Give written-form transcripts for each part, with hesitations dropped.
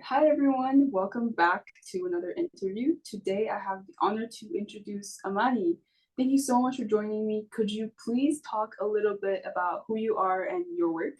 Hi everyone, welcome back to another interview. Today I have the honor to introduce Amani. Thank you so much for joining me. Could you please talk a little bit about who you are and your work?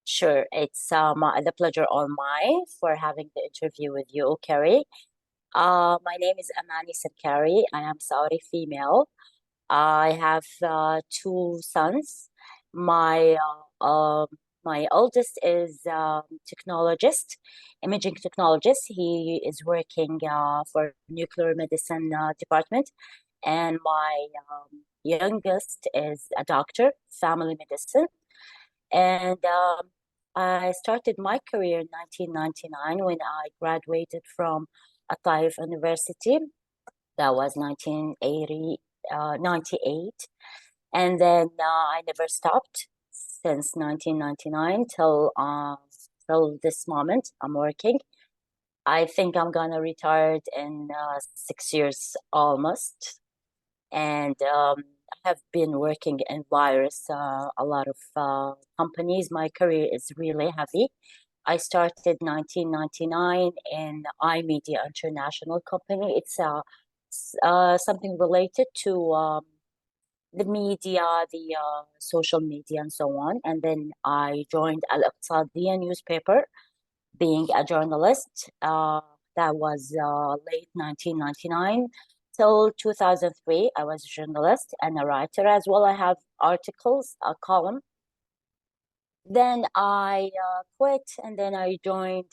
Sure, it's the pleasure all mine for having the interview with you, Carrie. My name is Amani Samkary. I am Saudi female. I have two sons. My my oldest is technologist, imaging technologist. He is working for nuclear medicine department, and my youngest is a doctor, family medicine. And I started my career in 1999 when I graduated from a Taif University. That was 1998. And then I never stopped since 1999 till this moment. I'm working. I think I'm gonna retire in 6 years almost. And I have been working in virus a lot of companies. My career is really heavy. I started 1999 in iMedia International Company. It's something related to the media, the social media, and so on. And then I joined Al Iqtisadiya newspaper, being a journalist. That was late 1999 till 2003. I was a journalist and a writer as well. I have articles, a column. Then I quit and then I joined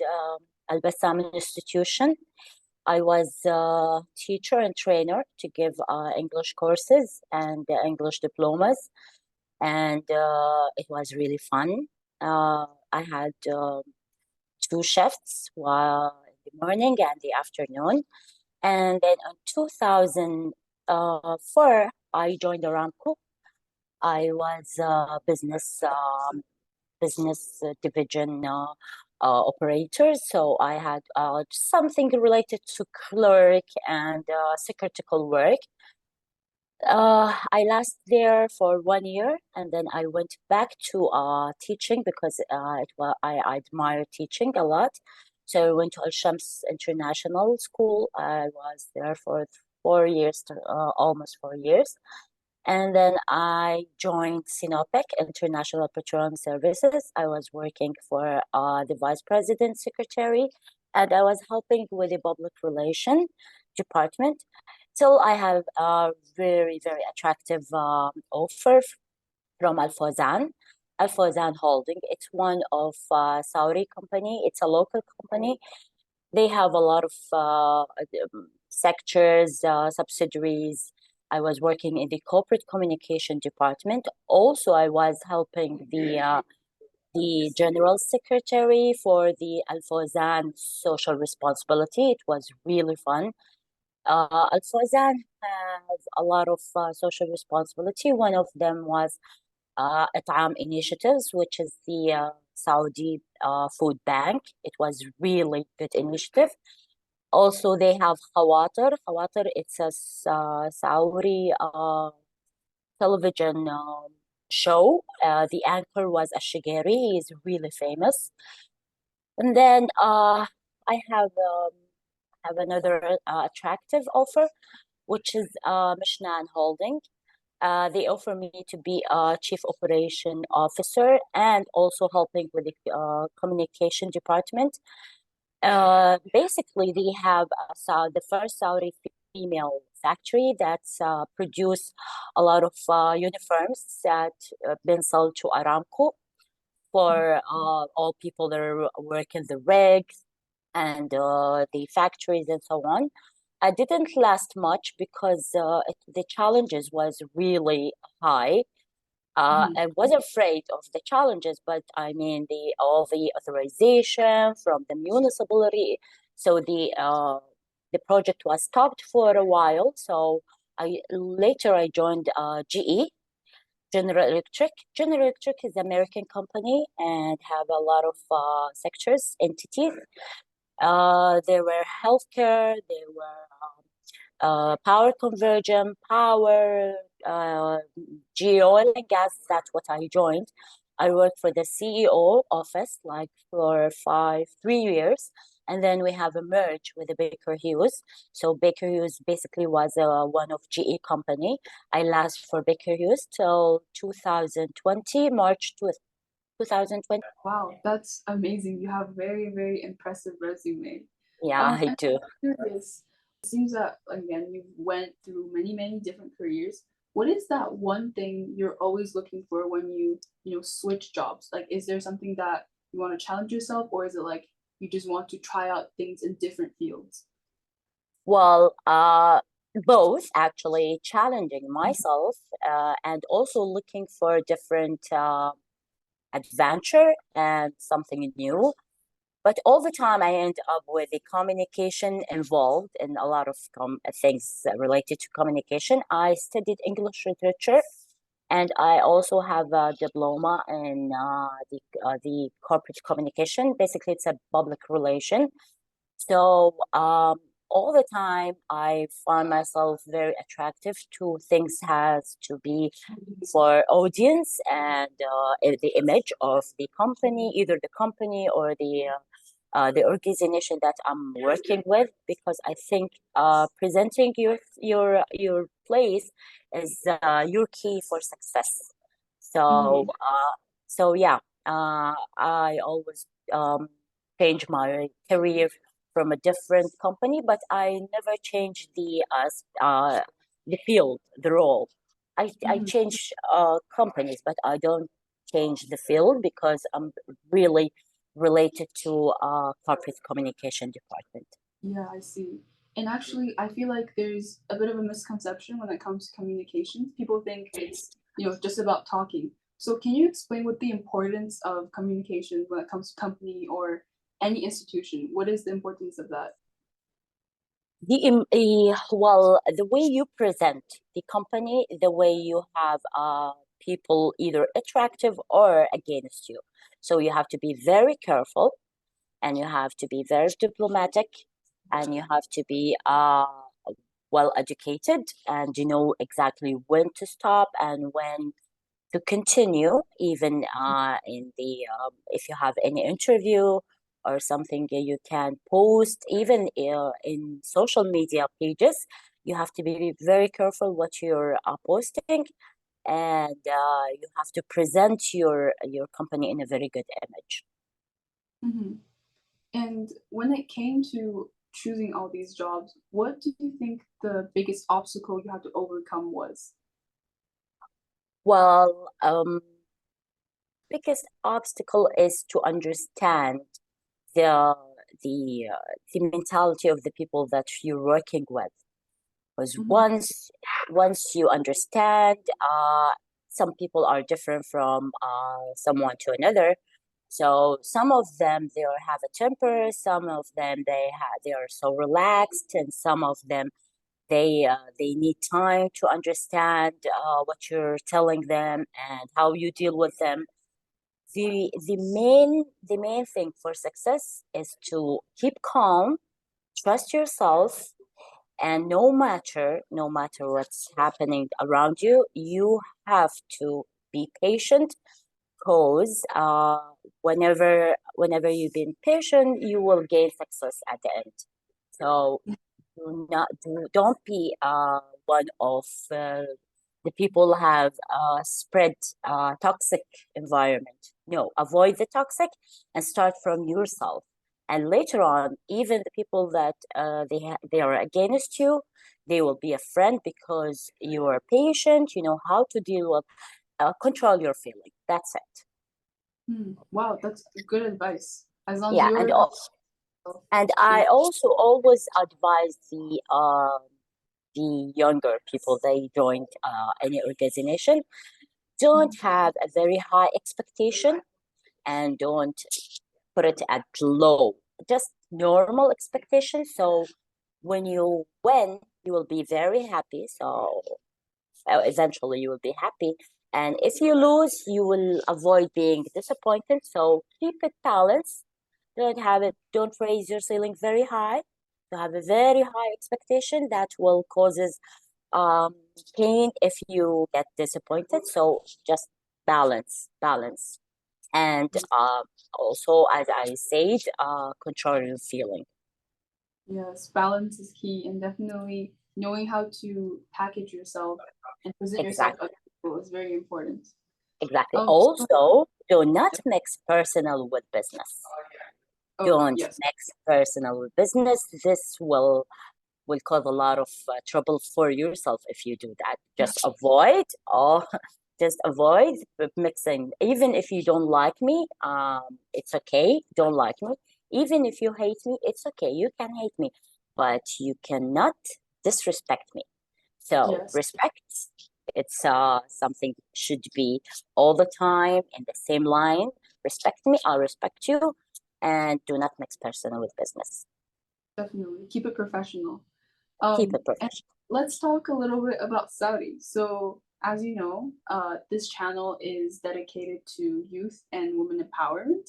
Al Bassam Institution. I was a teacher and trainer to give English courses and English diplomas, and it was really fun. I had two shifts while in the morning and the afternoon. And then in 2004, I joined Aramco. I was a business division operator. So I had something related to clerk and secretarial work. I lasted there for 1 year, and then I went back to teaching because I admire teaching a lot. So I went to Al Shams International School. I was there for 4 years, almost 4 years. And then I joined Sinopec, International Petroleum Services. I was working for the Vice President Secretary, and I was helping with the public relation department. So I have a very, very attractive offer from Al Fawzan. Al Fawzan Holding. It's one of Saudi company. It's a local company. They have a lot of sectors, subsidiaries. I was working in the corporate communication department. Also, I was helping the general secretary for the Al Fawzan social responsibility. It was really fun. Al Fawzan has a lot of social responsibility. One of them was At'am Initiatives, which is the Saudi food bank. It was really good initiative. Also, they have Khawatir. Khawatir, it's a Saudi television show. The anchor was Ashigeri. He is really famous. And then I have another attractive offer, which is Mishnan Holding. They offer me to be a chief operation officer and also helping with the communication department. Basically, they have the first Saudi female factory that's produce a lot of uniforms that been sold to Aramco for all people that are working the rigs and the factories and so on. I didn't last much because the challenges was really high. Mhm. I was afraid of the challenges, but I mean all the authorization from the municipality. So the project was stopped for a while. So I joined GE, General Electric. General Electric is an American company and have a lot of sectors, entities. There were healthcare, there were power conversion, power, geo oil and gas. That's what I joined. I worked for the CEO office like for 3 years. And then we have a merge with the Baker Hughes. So Baker Hughes basically was one of GE company. I last for Baker Hughes till 2020, March 2020. Wow, that's amazing. You have very, very impressive resume. Yeah, I And do. I'm curious, it seems that again you went through many, many different careers. What is that one thing you're always looking for when you switch jobs? Like, is there something that you want to challenge yourself, or is it like you just want to try out things in different fields? Well, both actually challenging myself and also looking for different adventure and something new. But all the time, I end up with the communication involved in a lot of things related to communication. I studied English literature, and I also have a diploma in the corporate communication. Basically, it's a public relation. So all the time, I find myself very attractive to things has to be for audience and the image of the company, either the company or the organization that I'm working with, because I think presenting your place is your key for success. So Mm-hmm. yeah, I always change my career from a different company, but I never change the field, the role. I Mm-hmm. change companies, but I don't change the field because I'm really related to corporate communication department. Yeah, I see. And actually, I feel like there's a bit of a misconception when it comes to communications. People think it's just about talking. So can you explain what the importance of communication when it comes to company or any institution? What is the importance of that? Well, the way you present the company, the way you have people either attractive or against you. So you have to be very careful, and you have to be very diplomatic, and you have to be well educated, and you know exactly when to stop and when to continue, even in the if you have any interview or something you can post, even in social media pages. You have to be very careful what you're posting, and you have to present your company in a very good image. Hmm. And when it came to choosing all these jobs, what do you think the biggest obstacle you had to overcome was? Well, biggest obstacle is to understand the the mentality of the people that you're working with. Because Hmm. once you understand, some people are different from someone to another. So some of them they have a temper, some of them they are so relaxed, and some of them they need time to understand what you're telling them and how you deal with them. The main thing for success is to keep calm, trust yourself, and no matter what's happening around you, you have to be patient, because whenever you've been patient, you will gain success at the end. So don't be one of the people have spread toxic environment. No, avoid the toxic and start from yourself. And later on, even the people that they are against you, they will be a friend because you are patient. You know how to deal with control your feeling. That's it. Hmm. Wow, that's good advice. As long as Yeah, you're and you're I also always advise the younger people they joined any organization. Don't have a very high expectation, and don't put it at low. Just normal expectation. So when you win, you will be very happy. So eventually you will be happy. And if you lose, you will avoid being disappointed. So keep it balanced. Don't raise your ceiling very high. To have a very high expectation that will causes pain if you get disappointed. So just balance. and also, as I said, control your feeling. Yes, balance is key, and definitely knowing how to package yourself and present yourself to Exactly. other people is very important. Exactly. So, Also, do not mix personal with business. oh Don't yes, mix personal with business. This will cause a lot of trouble for yourself if you do that. Just avoid all, just avoid mixing. Even if you don't like me, it's okay. Don't like me. Even if you hate me, it's okay. You can hate me, but you cannot disrespect me. So yes, respect, it's something should be all the time in the same line. Respect me, I'll respect you, and do not mix personal with business. definitely keep it professional. Keep it And professional. let's talk a little bit about Saudi. So, as you know, this channel is dedicated to youth and women empowerment.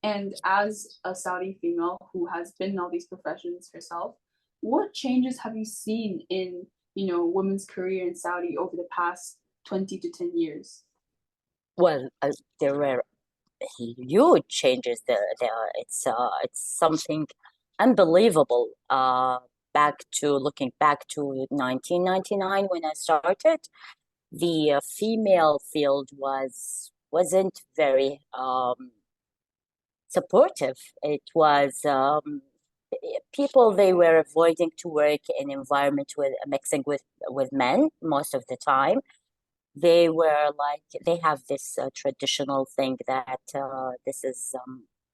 And as a Saudi female who has been in all these professions herself, what changes have you seen in, women's career in Saudi over the past 20 to 10 years? Well, there were huge changes. It's something unbelievable. Looking back to 1999 when I started, the female field wasn't very supportive. It was people, they were avoiding to work in environment with mixing with men most of the time. They were like they have this traditional thing that this is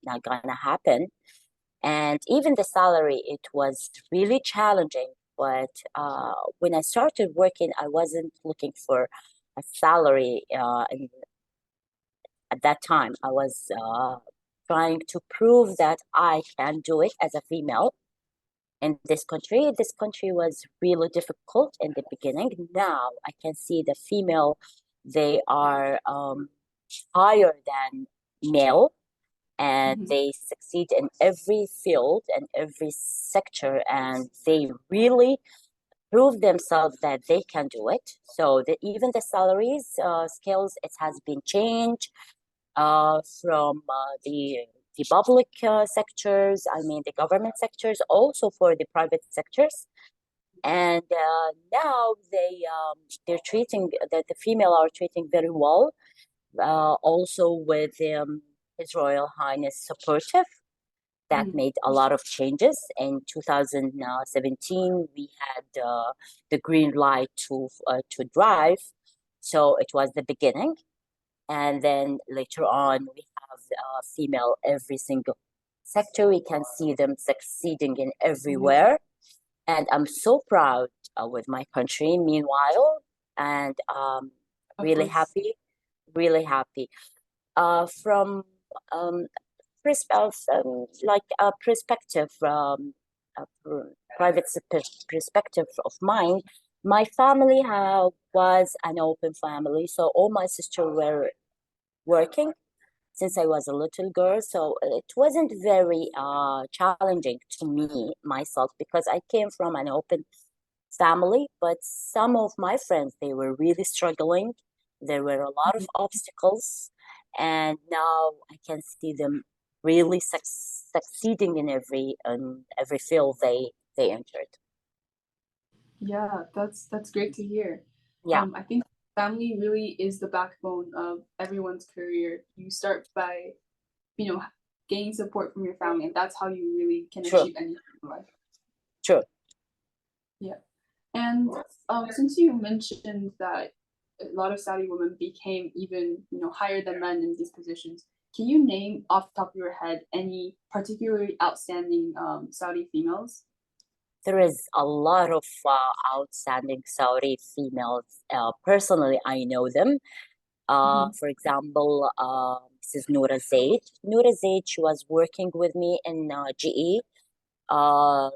not gonna happen, and even the salary, it was really challenging. But when I started working, I wasn't looking for a salary. At that time, I was trying to prove that I can do it as a female in this country. This country was really difficult in the beginning. Now I can see the female, they are higher than male, and Mhm. they succeed in every field and every sector, and they really prove themselves that they can do it. So even the salaries, skills, it has been changed from the public sectors, I mean the government sectors, also for the private sectors. And now they're treating the female are treating very well. Also with His Royal Highness supportive, that Mm. made a lot of changes. In 2017, we had the green light to drive, so it was the beginning. And then later on, we have female every single sector. We can see them succeeding in Amazing. everywhere, and I'm so proud with my country. Meanwhile, and Of really course. happy, really happy. From um, like a perspective, a private perspective of mine, my family was an open family, so all my sisters were working since I was a little girl. So it wasn't very challenging to me myself because I came from an open family. But some of my friends, they were really struggling. There were a lot of Mhm. obstacles, and now I can see them really succeeding in every field they entered. Yeah, that's great to hear. Yeah, I think family really is the backbone of everyone's career. You start by, you know, gaining support from your family, and that's how you really can true, achieve anything in life. true. Yeah. And since you mentioned that a lot of Saudi women became even, higher than men in these positions, can you name off the top of your head any particularly outstanding Saudi females? There is a lot of outstanding Saudi females. Personally, I know them. Hmm. For example, this is Noura Zaid. Noura Zaid, she was working with me in GE. Uh,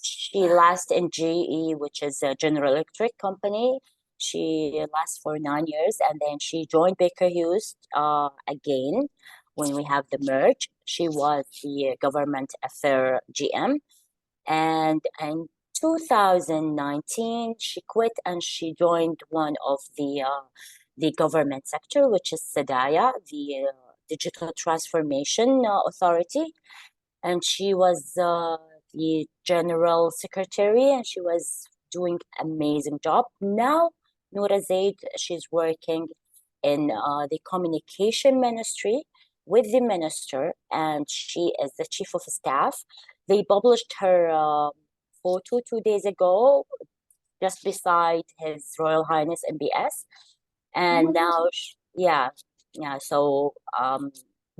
she last in GE, which is a General Electric company. She last for 9 years, and then she joined Baker Hughes again when we have the merge. She was the government affair GM, and in 2019 she quit and she joined one of the government sector, which is Sadaya, Digital Transformation Authority, and she was the general secretary, and she was doing amazing job. Now, Noura Zaid, she's working in the communication ministry with the minister, and she is the chief of staff. They published her photo 2 days ago, just beside His Royal Highness MBS, Oh and my gosh. now, yeah, yeah. So,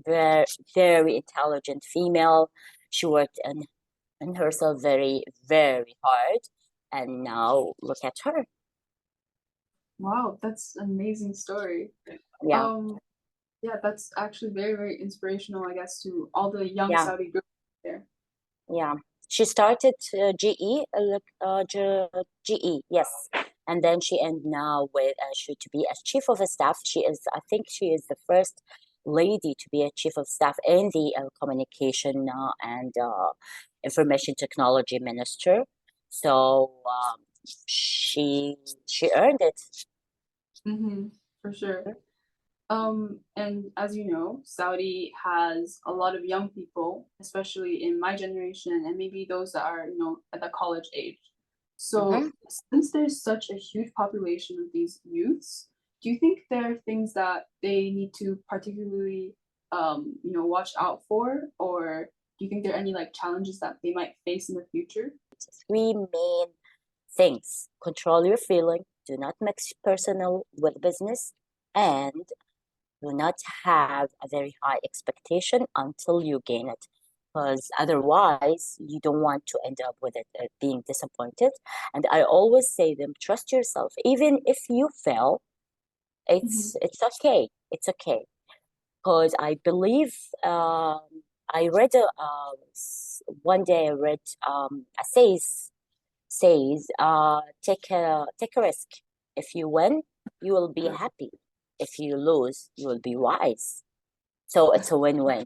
very, very intelligent female. She worked in herself very, very hard, and now look at her. Wow, that's an amazing story. Yeah, Um, yeah, that's actually very, very inspirational, I guess, to all the young yeah, Saudi girls there. yeah. She started GE, yes, and then she ended now with she to be a chief of staff. She is, I think, she is the first lady to be a chief of staff in the communication and information technology minister. So she she earned it. Mm-hmm, for sure. And as you know, Saudi has a lot of young people, especially in my generation, and maybe those that are, at the college age. So, Mhm. since there's such a huge population of these youths, do you think there are things that they need to particularly, watch out for, or do you think there are any like challenges that they might face in the future? Three main things: control your feeling, do not mix personal with business, and do not have a very high expectation until you gain it, because otherwise you don't want to end up with it being disappointed. And I always say them, trust yourself. Even if you fail, Mm-hmm. it's okay. It's okay. Because I believe I read one day I read a says take a risk. If you win, you will be happy. If you lose, you will be wise. So it's a win-win.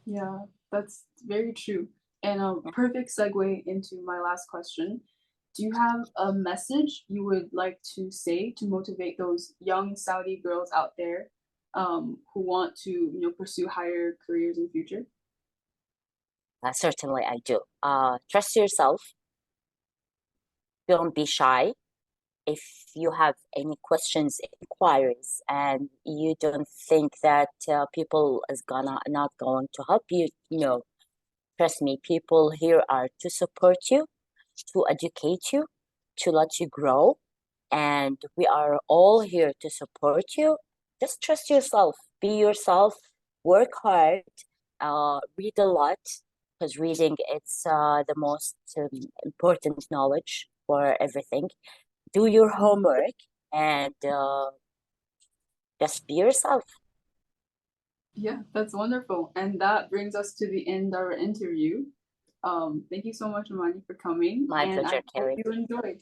Yeah, that's very true. And a perfect segue into my last question. Do you have a message you would like to say to motivate those young Saudi girls out there who want to, pursue higher careers in the future? Certainly, I do. Trust yourself. Don't be shy. If you have any questions, inquiries, and you don't think that people is gonna not going to help you, trust me, people here are to support you, to educate you, to let you grow, and we are all here to support you. Just trust yourself, be yourself, work hard, read a lot, because reading it's the most important knowledge for everything. Do your homework and just be yourself. Yeah, that's wonderful. And that brings us to the end of our interview. Thank you so much, Amani, for coming, My and I pleasure, hope Carrie. you enjoyed.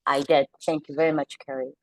I did. Thank you very much, Carrie.